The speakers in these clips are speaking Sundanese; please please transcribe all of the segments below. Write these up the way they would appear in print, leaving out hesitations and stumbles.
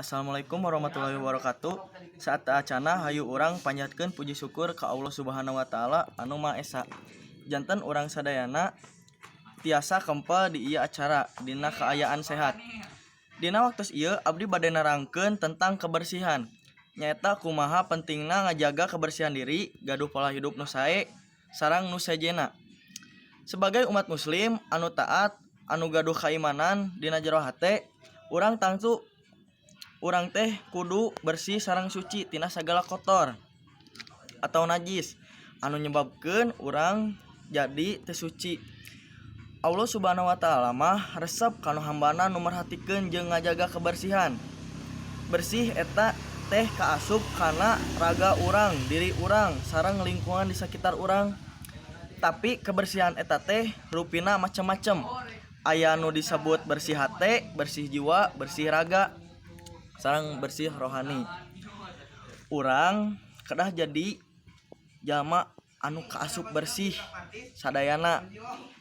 Assalamualaikum warahmatullahi wabarakatuh. Saat acana hayu urang panjatkeun puji syukur ka Allah Subhanahu wa taala anu Maha Esa. Janten urang sadayana tiasa kempel di ieu acara dina kaayaan sehat. Dina waktos ieu abdi bade nerangkeun tentang kebersihan. Nyaeta kumaha pentingna ngajaga kebersihan diri, gaduh pola hidup nu sae sareng nu sejena. Sebagai umat muslim anu taat, anu gaduh keimanan dina jero hate, urang teh kudu bersih sareng suci tina sagala kotor atau najis anu nyebabkeun urang jadi teu suci. Allah Subhanahu wa taala mah resep kana hambana nu merhatikeun jeung ngajaga kebersihan. Bersih eta teh kaasup kana raga urang, diri urang sareng lingkungan di sekitar urang. Tapi kebersihan eta teh rupina macem-macem. Aya nu disebut bersih hate, bersih jiwa, bersih raga, sareng bersih rohani. Urang kedah jadi jalma anu kaasup bersih sadayana.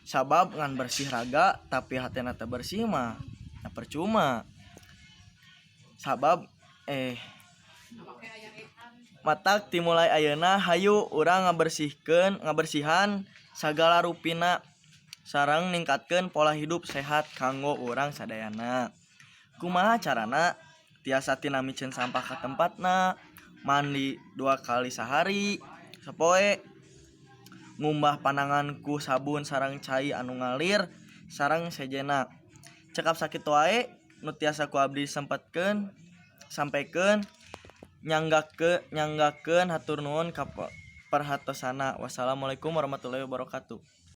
Sabab ngan bersih raga tapi hatena teu bersih mah percuma. Sabab matak timulai ayeuna hayu urang ngabersihan sagala rupina sareng ningkatkeun pola hidup sehat kanggo urang sadayana. Kumaha carana? Tiasa tina micen sampah ka tempatna, mandi 2 kali sehari, sapoe, ngumbah panangan ku sabun sareng cai anu ngalir sareng sejena. Cekap sakitu wae nu tiasa ku abdi sampaikeun nyanggakeun hatur nuhun ka perhatosana. Wassalamualaikum warahmatullahi wabarakatuh.